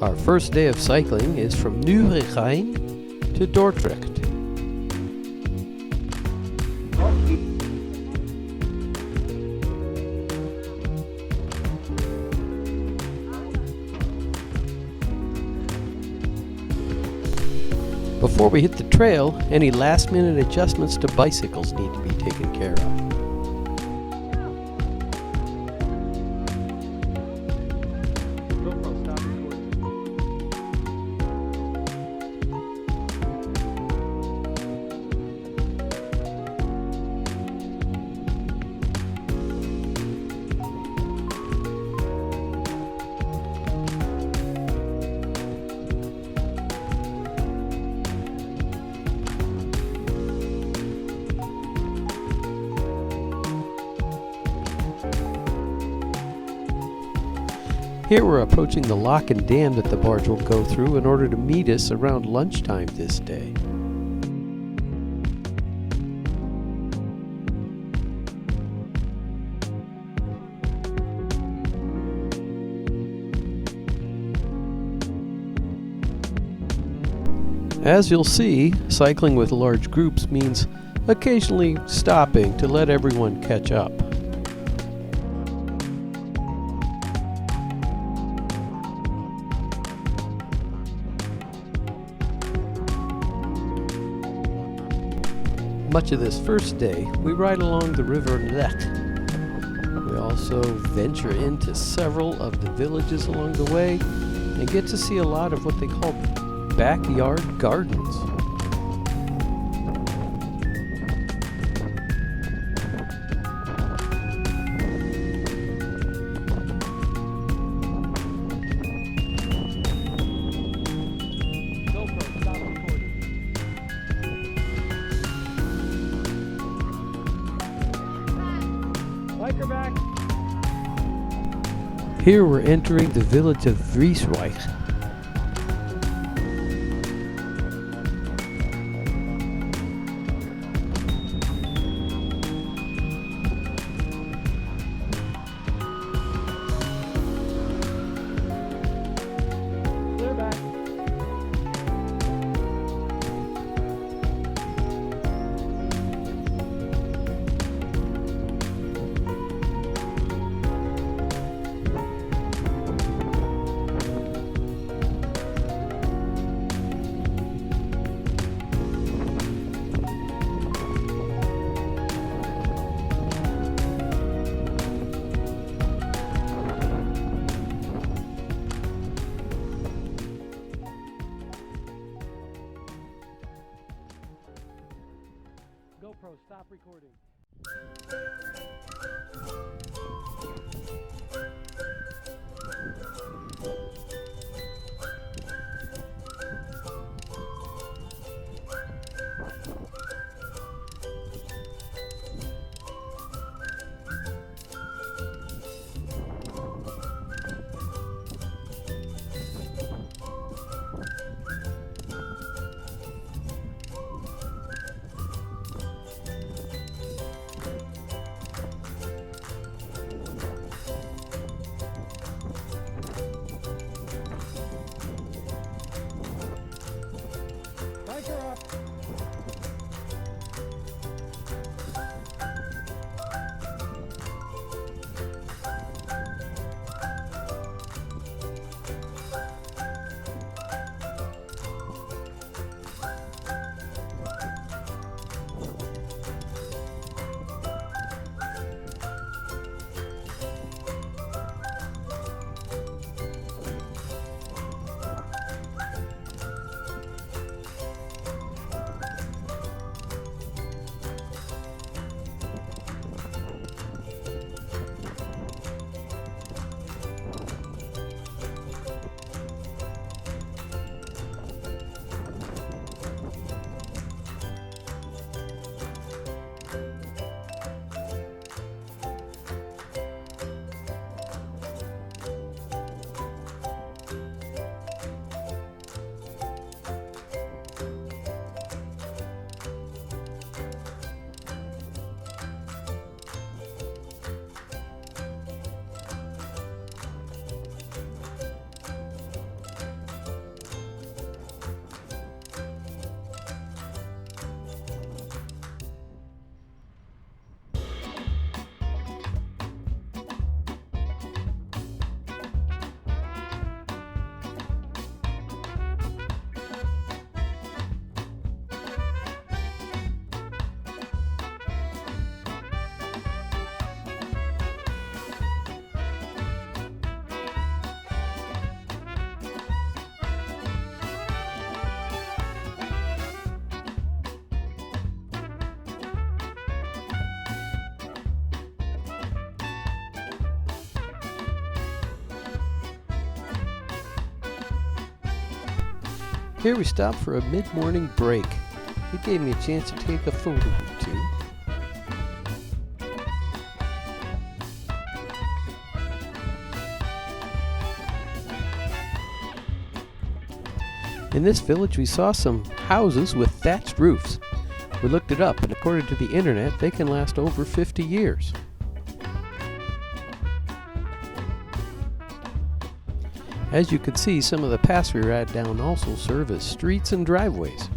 Our first day of cycling is from Nieuwegein to Dordrecht. Before we hit the trail, any last-minute adjustments to bicycles need to be taken care of. Here we're approaching the lock and dam that the barge will go through in order to meet us around lunchtime this day. As you'll see, cycling with large groups means occasionally stopping to let everyone catch up. Much of this first day, we ride along the river Lek. We also venture into several of the villages along the way and get to see a lot of what they call backyard gardens. Here we're entering the village of Niewegein. GoPro, stop recording. Here we stopped for a mid-morning break. It gave me a chance to take a photo or two. In this village we saw some houses with thatched roofs. We looked it up, and according to the internet, they can last over 50 years. As you can see, some of the paths we ride down also serve as streets and driveways.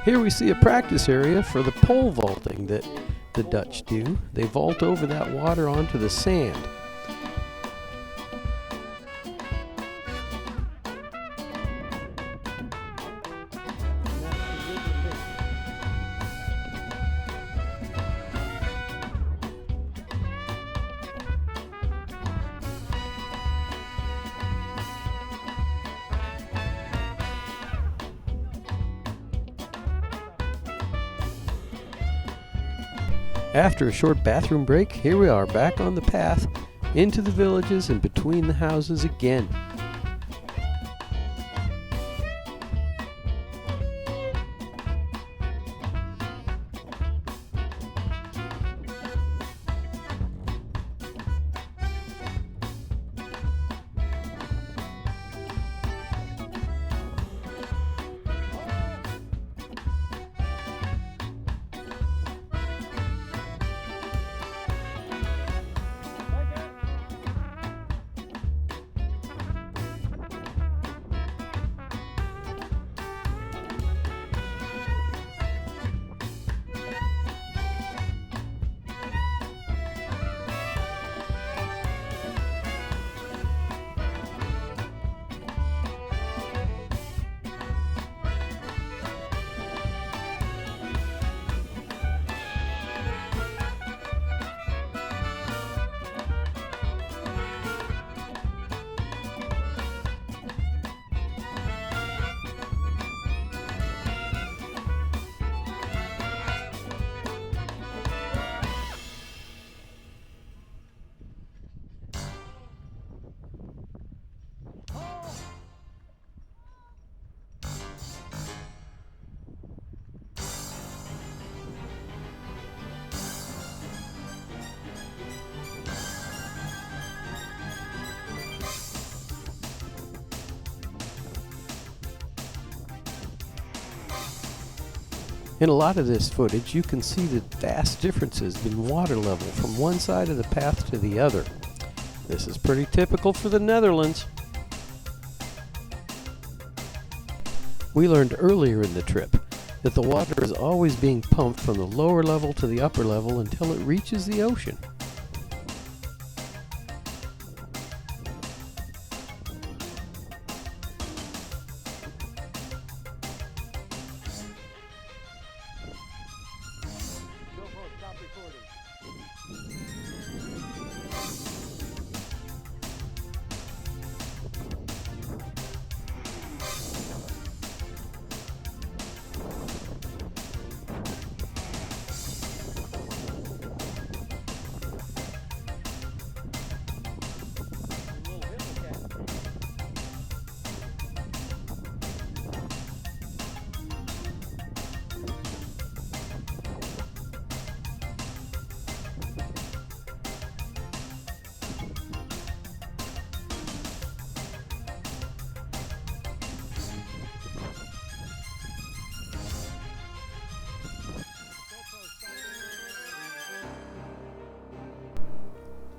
Here we see a practice area for the pole vaulting that the Dutch do. They vault over that water onto the sand. After a short bathroom break, here we are back on the path, into the villages and between the houses again. In a lot of this footage, you can see the vast differences in water level from one side of the path to the other. This is pretty typical for the Netherlands. We learned earlier in the trip that the water is always being pumped from the lower level to the upper level until it reaches the ocean.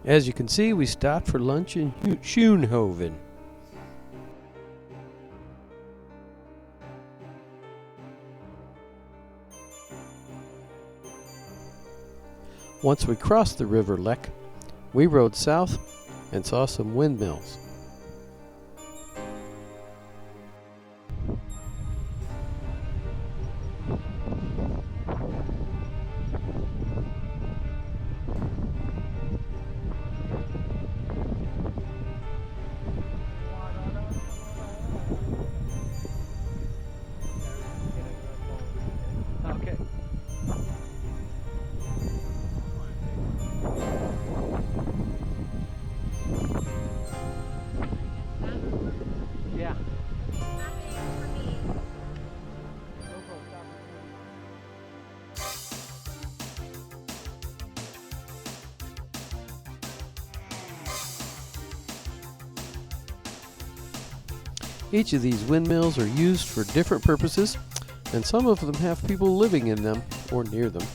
As you can see, we stopped for lunch in Schoonhoven. Once we crossed the River Lek, we rode south and saw some windmills. Each of these windmills are used for different purposes, and some of them have people living in them or near them.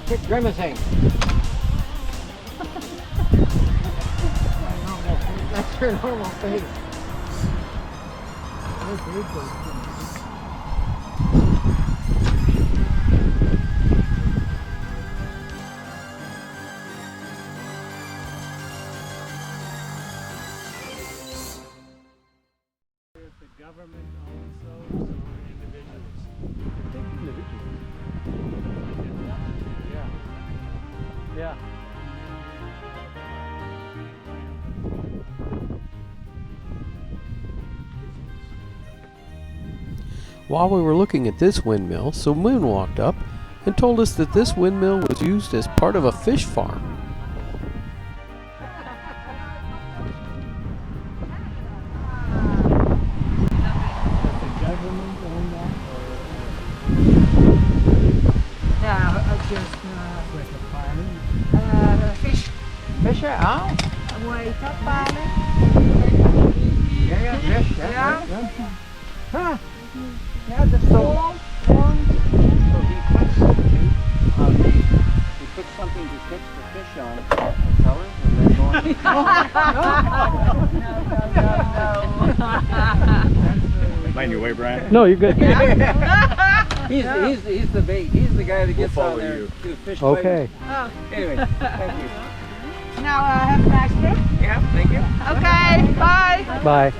Quit grimacing. That's your normal face. The government owns those or individuals? I think individuals. Yeah. While we were looking at this windmill, some men walked up and told us that this windmill was used as part of a fish farm. Fisher, oh? Hoe heet dat, palen? Ja, vis, Ja. Huh. Ja, de volk. So he puts something to catch the fish on, color, and then go on. No. Mind your way, Brian? No, you're good. He's the bait. He's the guy that gets follow on there you. to fish. Okay. Oh. Anyway, thank you. Now, have a nice day. Yeah, thank you. Okay, bye. Bye.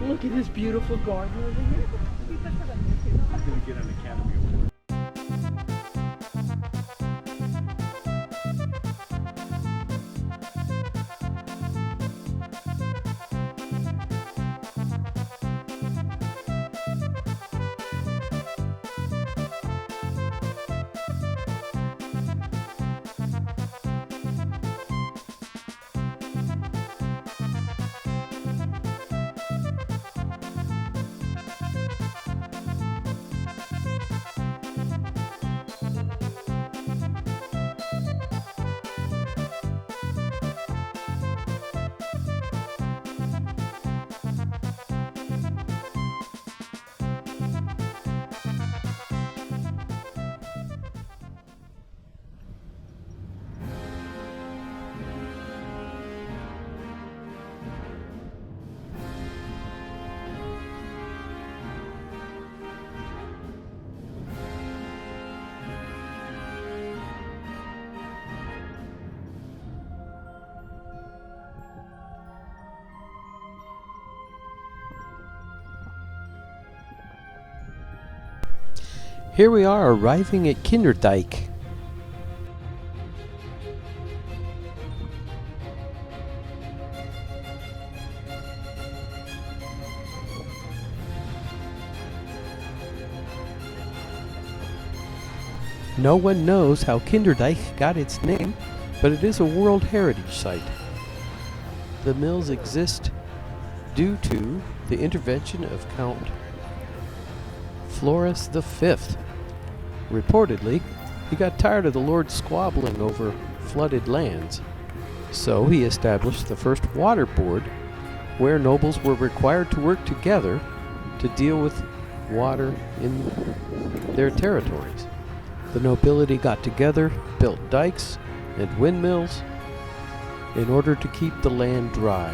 Look at this beautiful garden over here. He's going to get an Academy Award. Here we are arriving at Kinderdijk. No one knows how Kinderdijk got its name, but it is a World Heritage Site. The mills exist due to the intervention of Count Floris V. Reportedly, he got tired of the lords squabbling over flooded lands, so he established the first water board where nobles were required to work together to deal with water in their territories. The nobility got together, built dikes and windmills in order to keep the land dry.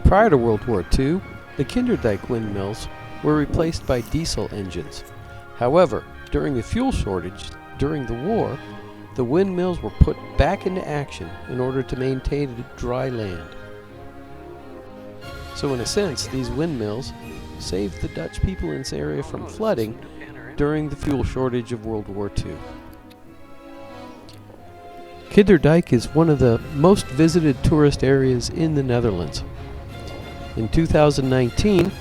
Prior to World War II, the Kinderdijk windmills were replaced by diesel engines. However, during the fuel shortage during the war, the windmills were put back into action in order to maintain dry land. So in a sense, these windmills saved the Dutch people in this area from flooding during the fuel shortage of World War II. Kinderdijk is one of the most visited tourist areas in the Netherlands. In 2019,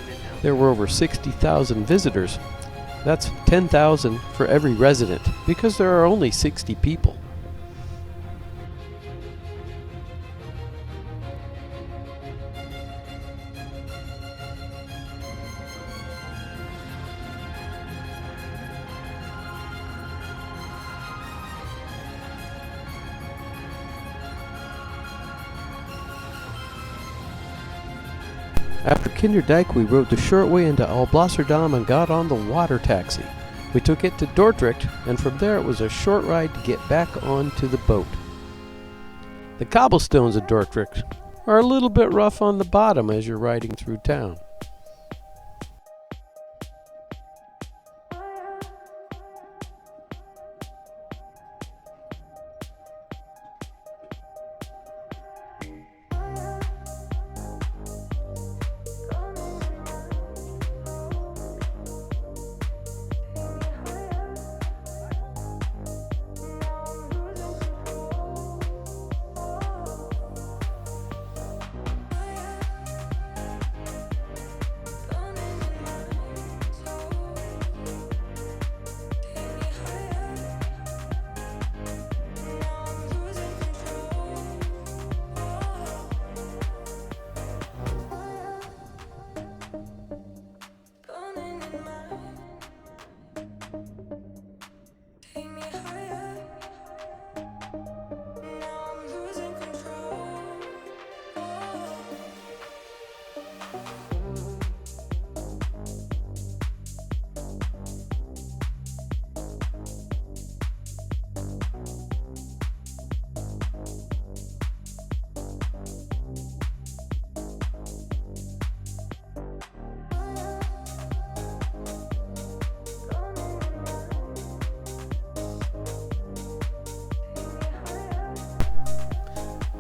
there were over 60,000 visitors. That's 10,000 for every resident, because there are only 60 people. After Kinderdijk, we rode the short way into Alblasserdam and got on the water taxi. We took it to Dordrecht, and from there it was a short ride to get back onto the boat. The cobblestones of Dordrecht are a little bit rough on the bottom as you're riding through town.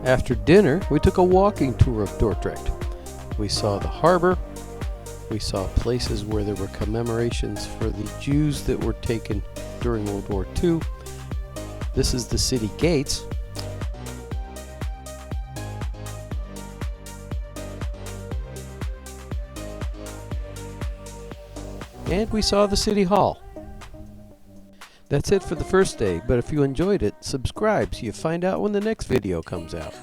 After dinner, we took a walking tour of Dordrecht. We saw the harbor. We saw places where there were commemorations for the Jews that were taken during World War II. This is the city gates. And we saw the city hall. That's it for the first day, but if you enjoyed it, subscribe so you find out when the next video comes out.